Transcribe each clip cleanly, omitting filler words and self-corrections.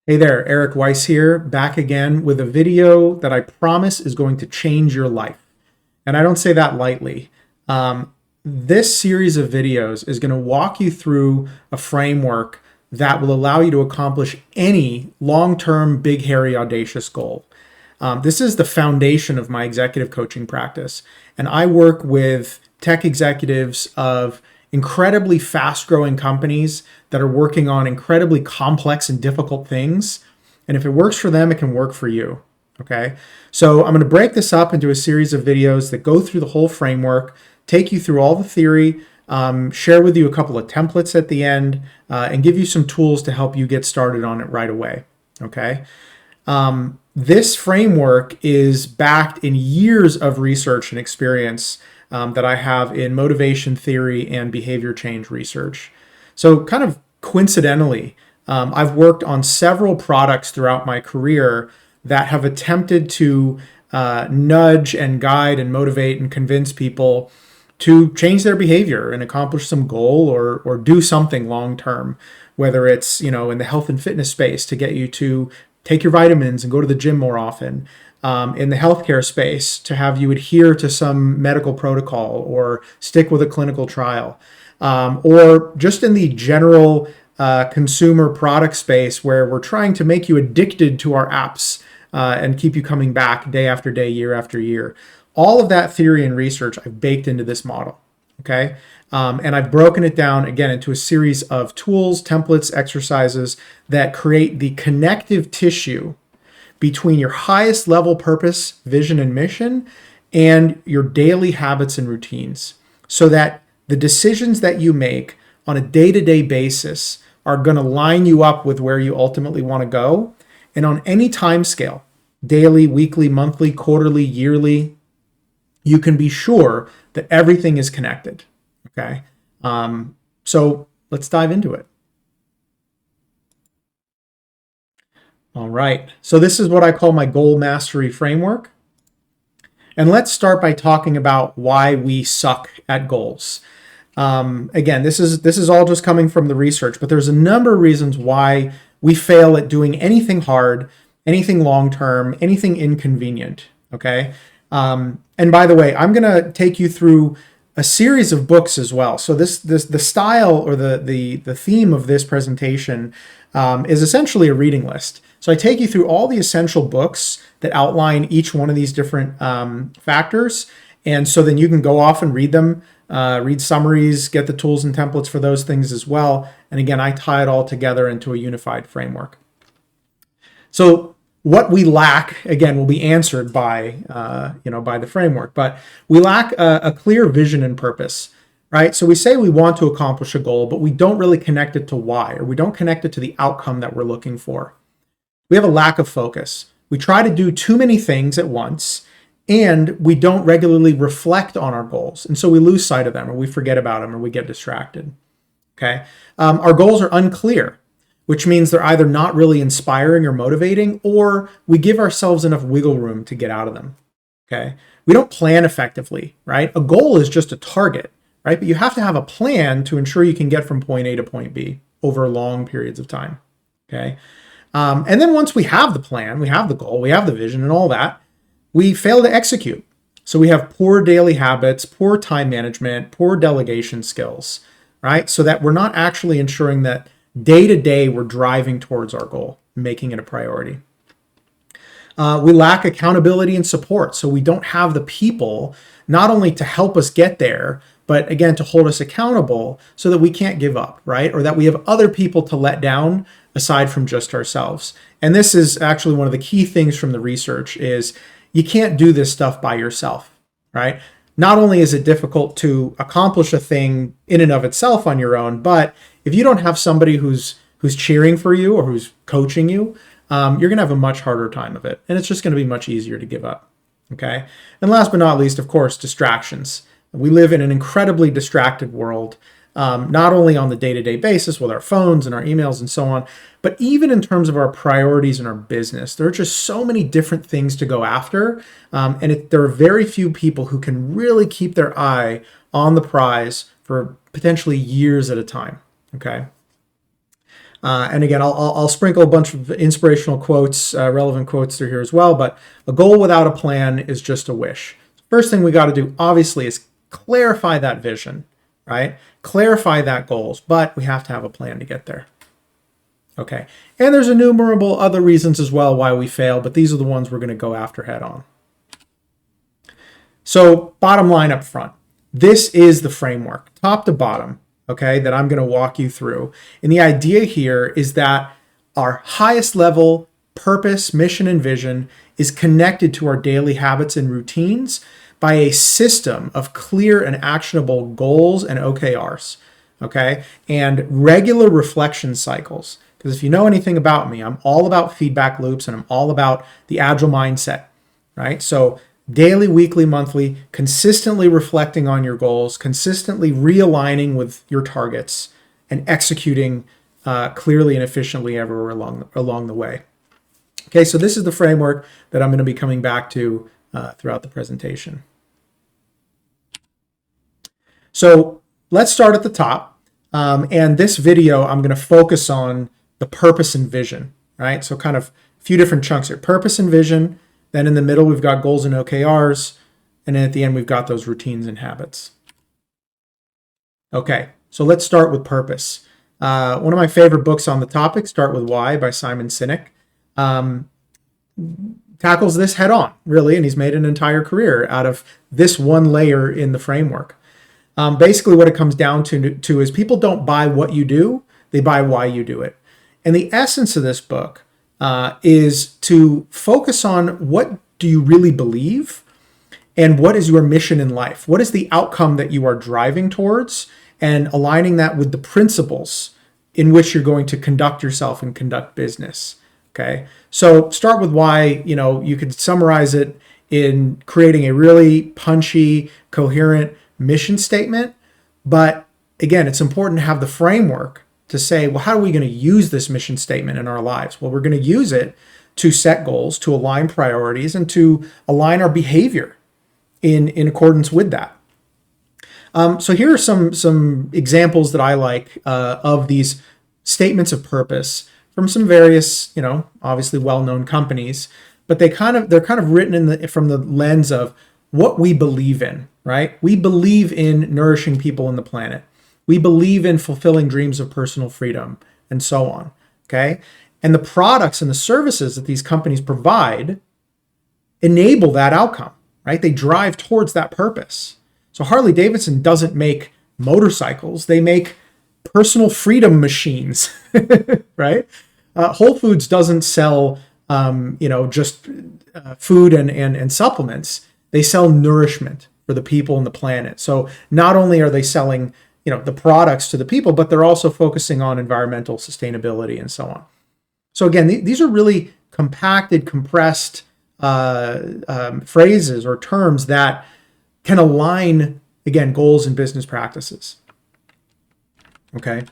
Hey there, Eric Weiss here, back again with a video that I promise is going to change your life. And I don't say that lightly. This series of videos is going to walk you through a framework that will allow you to accomplish any long-term, big, hairy, audacious goal. This is the foundation of my executive coaching practice. And I work with tech executives of incredibly fast-growing companies that are working on incredibly complex and difficult things. And if it works for them, it can work for you. Okay. So I'm going to break this up into a series of videos that go through the whole framework, take you through all the theory, share with you a couple of templates at the end, and give you some tools to help you get started on it right away. Okay. This framework is backed in years of research and experience that I have in motivation theory and behavior change research. So kind of coincidentally, I've worked on several products throughout my career that have attempted to nudge and guide and motivate and convince people to change their behavior and accomplish some goal or do something long term, whether it's, in the health and fitness space to get you to take your vitamins and go to the gym more often. In the healthcare space to have you adhere to some medical protocol or stick with a clinical trial, or just in the general consumer product space where we're trying to make you addicted to our apps and keep you coming back day after day, year after year. All of that theory and research I've baked into this model. Okay. And I've broken it down again into a series of tools, templates, exercises that create the connective tissue between your highest level purpose, vision, and mission and your daily habits and routines, so that the decisions that you make on a day-to-day basis are going to line you up with where you ultimately want to go. And on any time scale, daily, weekly, monthly, quarterly, yearly, you can be sure that everything is connected. Okay. So let's dive into it. All right. So this is what I call my goal mastery framework. And let's start by talking about why we suck at goals. Again, this is all just coming from the research, but there's a number of reasons why we fail at doing anything hard, anything long-term, anything inconvenient. Okay. And by the way, I'm going to take you through a series of books as well. So the style or the theme of this presentation is essentially a reading list. So I take you through all the essential books that outline each one of these different factors. And so then you can go off and read them, read summaries, get the tools and templates for those things as well. And again, I tie it all together into a unified framework. So what we lack, again, will be answered by the framework, but we lack a clear vision and purpose. Right? So we say we want to accomplish a goal, but we don't really connect it to why, or we don't connect it to the outcome that we're looking for. We have a lack of focus. We try to do too many things at once, and we don't regularly reflect on our goals. And so we lose sight of them, or we forget about them, or we get distracted. Okay. Our goals are unclear, which means they're either not really inspiring or motivating, or we give ourselves enough wiggle room to get out of them. Okay. We don't plan effectively, right? A goal is just a target. Right? But you have to have a plan to ensure you can get from point A to point B over long periods of time. Okay. And then once we have the plan, we have the goal, we have the vision and all that, we fail to execute. So we have poor daily habits, poor time management, poor delegation skills, right? So that we're not actually ensuring that day to day we're driving towards our goal, making it a priority. We lack accountability and support. So we don't have the people not only to help us get there, but again, to hold us accountable so that we can't give up, right? Or that we have other people to let down aside from just ourselves. And this is actually one of the key things from the research is you can't do this stuff by yourself, right? Not only is it difficult to accomplish a thing in and of itself on your own, but if you don't have somebody who's cheering for you or who's coaching you, you're going to have a much harder time of it. And it's just going to be much easier to give up. Okay. And last but not least, of course, distractions. We live in an incredibly distracted world, not only on the day-to-day basis with our phones and our emails and so on, but even in terms of our priorities in our business. There are just so many different things to go after. There are very few people who can really keep their eye on the prize for potentially years at a time. Okay. And again, I'll sprinkle a bunch of inspirational quotes, relevant quotes through here as well. But a goal without a plan is just a wish. First thing we got to do, obviously, is clarify that vision, right? Clarify that goals, but we have to have a plan to get there. Okay. And there's innumerable other reasons as well why we fail, but these are the ones we're going to go after head on. So bottom line up front, this is the framework, top to bottom, okay, that I'm going to walk you through. And the idea here is that our highest level purpose, mission, and vision is connected to our daily habits and routines by a system of clear and actionable goals and OKRs, okay, and regular reflection cycles. Because if you know anything about me, I'm all about feedback loops and I'm all about the agile mindset, right? So daily, weekly, monthly, consistently reflecting on your goals, consistently realigning with your targets, and executing clearly and efficiently everywhere along the way. Okay, so this is the framework that I'm going to be coming back to throughout the presentation. So let's start at the top. And this video, I'm going to focus on the purpose and vision, right? So kind of a few different chunks here. Purpose and vision. Then in the middle, we've got goals and OKRs. And then at the end, we've got those routines and habits. Okay, so let's start with purpose. One of my favorite books on the topic, Start With Why by Simon Sinek, tackles this head on, really, and he's made an entire career out of this one layer in the framework. Basically, what it comes down to is people don't buy what you do, they buy why you do it. And the essence of this book is to focus on what do you really believe and what is your mission in life? What is the outcome that you are driving towards, and aligning that with the principles in which you're going to conduct yourself and conduct business. Okay, so start with why. You could summarize it in creating a really punchy, coherent mission statement. But again, it's important to have the framework to say, well, how are we going to use this mission statement in our lives? Well, we're going to use it to set goals, to align priorities, and to align our behavior in accordance with that. So here are some examples that I like of these statements of purpose from some various, obviously well-known companies, but they're kind of written from the lens of what we believe in, right? We believe in nourishing people on the planet. We believe in fulfilling dreams of personal freedom, and so on, okay? And the products and the services that these companies provide enable that outcome, right? They drive towards that purpose. So Harley-Davidson doesn't make motorcycles, they make personal freedom machines, right? Whole Foods doesn't sell, just food and supplements. They sell nourishment for the people and the planet. So not only are they selling, the products to the people, but they're also focusing on environmental sustainability and so on. So again, these are really compacted, compressed phrases or terms that can align, again, goals and business practices. Okay,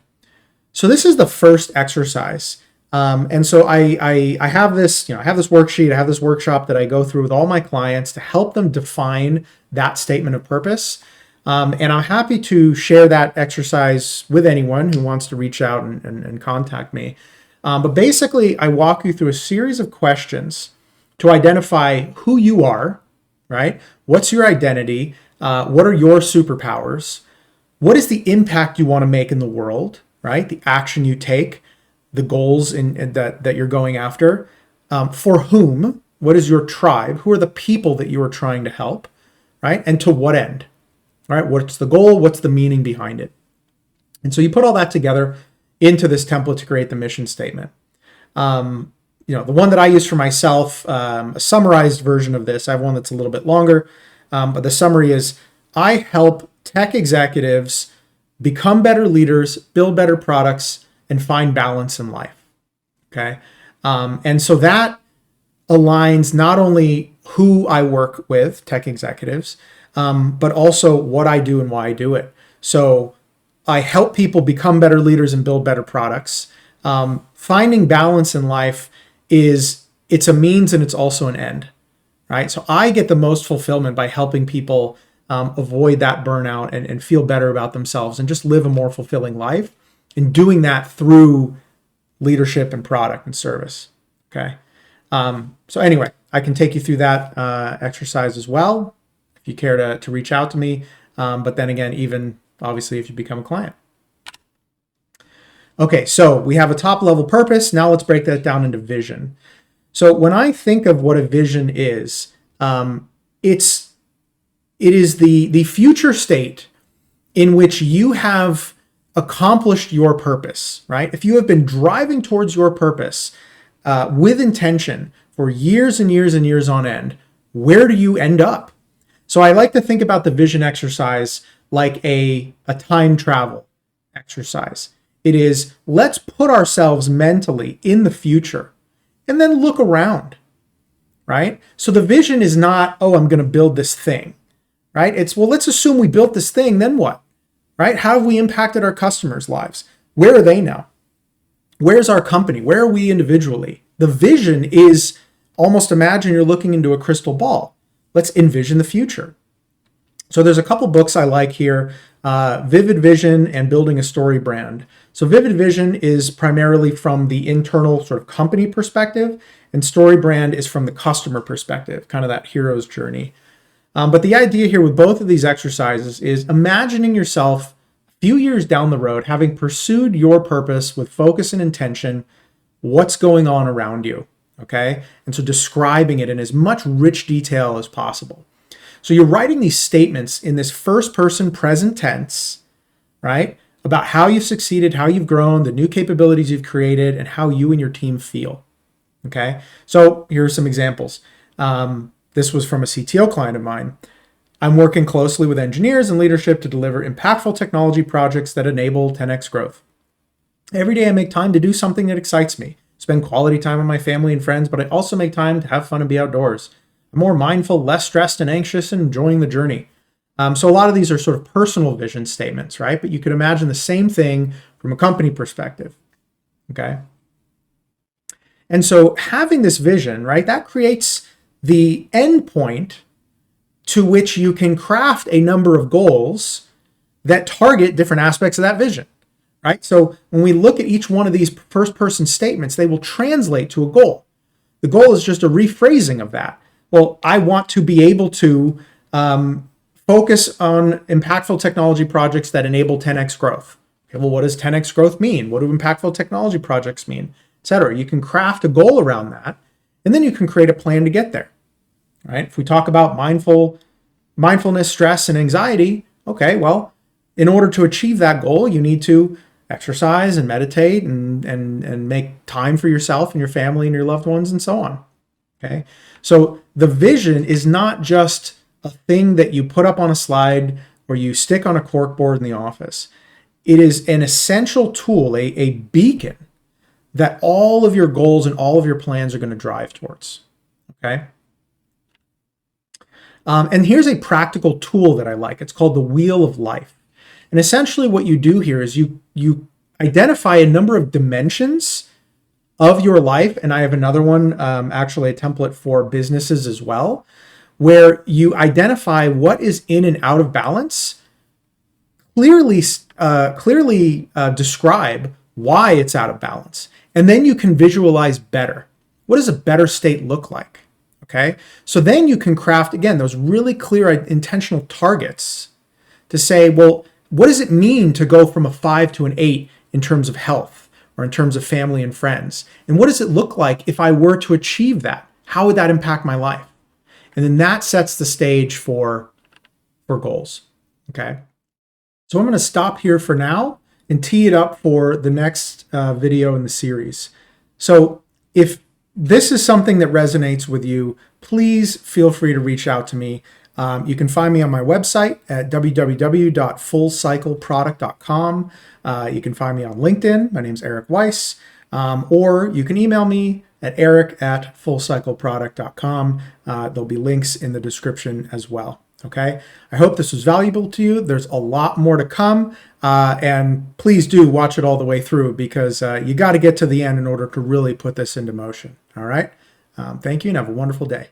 so this is the first exercise. And so I have this, I have this worksheet, I have this workshop that I go through with all my clients to help them define that statement of purpose. And I'm happy to share that exercise with anyone who wants to reach out and contact me. But basically, I walk you through a series of questions to identify who you are, right? What's your identity? What are your superpowers? What is the impact you want to make in the world, right? The action you take, the goals that you're going after. For whom? What is your tribe? Who are the people that you are trying to help, right? And to what end? All right, what's the goal? What's the meaning behind it? And so you put all that together into this template to create the mission statement. The one that I use for myself, a summarized version of this, I have one that's a little bit longer, but the summary is, I help tech executives become better leaders, build better products, and find balance in life. Okay. And so that aligns not only who I work with, tech executives, but also what I do and why I do it. So I help people become better leaders and build better products. Finding balance in life it's a means and it's also an end, right? So I get the most fulfillment by helping people avoid that burnout and feel better about themselves and just live a more fulfilling life. And doing that through leadership and product and service. Okay. So anyway, I can take you through that exercise as well if you care to reach out to me. But then again, even obviously if you become a client. Okay, so we have a top level purpose. Now let's break that down into vision. So when I think of what a vision is, it is the future state in which you have accomplished your purpose, right? If you have been driving towards your purpose with intention for years and years and years on end, where do you end up? So I like to think about the vision exercise like a time travel exercise. It is, let's put ourselves mentally in the future and then look around, right? So the vision is not, oh, I'm going to build this thing, right? It's, well, let's assume we built this thing, then what, right? How have we impacted our customers' lives? Where are they now? Where's our company? Where are we individually? The vision is almost, imagine you're looking into a crystal ball. Let's envision the future. So there's a couple books I like here, Vivid Vision and Building a Story Brand. So Vivid Vision is primarily from the internal sort of company perspective, and Story Brand is from the customer perspective, kind of that hero's journey. But the idea here with both of these exercises is imagining yourself a few years down the road, having pursued your purpose with focus and intention, what's going on around you, okay? And so describing it in as much rich detail as possible. So you're writing these statements in this first person present tense, right? About how you've succeeded, how you've grown, the new capabilities you've created, and how you and your team feel, okay? So here are some examples. This was from a CTO client of mine. I'm working closely with engineers and leadership to deliver impactful technology projects that enable 10x growth. Every day I make time to do something that excites me, spend quality time with my family and friends, but I also make time to have fun and be outdoors. I'm more mindful, less stressed and anxious, and enjoying the journey. So a lot of these are sort of personal vision statements, right? But you could imagine the same thing from a company perspective, okay? And so having this vision, right, that creates the end point to which you can craft a number of goals that target different aspects of that vision, right? So when we look at each one of these first-person statements, they will translate to a goal. The goal is just a rephrasing of that. Well, I want to be able to focus on impactful technology projects that enable 10x growth. Okay, well, what does 10x growth mean? What do impactful technology projects mean, et cetera? You can craft a goal around that, and then you can create a plan to get there, right? If we talk about mindfulness, stress, and anxiety, okay, well, in order to achieve that goal, you need to exercise and meditate and make time for yourself and your family and your loved ones and so on, okay? So the vision is not just a thing that you put up on a slide or you stick on a corkboard in the office. It is an essential tool, a beacon that all of your goals and all of your plans are going to drive towards, okay? And here's a practical tool that I like. It's called the Wheel of Life. And essentially what you do here is you identify a number of dimensions of your life, and I have another one, actually a template for businesses as well, where you identify what is in and out of balance, clearly describe why it's out of balance, and then you can visualize better. What does a better state look like? Okay, so then you can craft, again, those really clear intentional targets to say, well, what does it mean to go from a 5 to an 8 in terms of health? Or in terms of family and friends? And what does it look like if I were to achieve that? How would that impact my life? And then that sets the stage for goals, okay? So I'm gonna stop here for now and tee it up for the next video in the series. So if this is something that resonates with you, please feel free to reach out to me. You can find me on my website at www.fullcycleproduct.com. You can find me on LinkedIn. My name's Eric Weiss. Or you can email me at eric@fullcycleproduct.com. There'll be links in the description as well. Okay. I hope this was valuable to you. There's a lot more to come. And please do watch it all the way through because you got to get to the end in order to really put this into motion. All right. Thank you and have a wonderful day.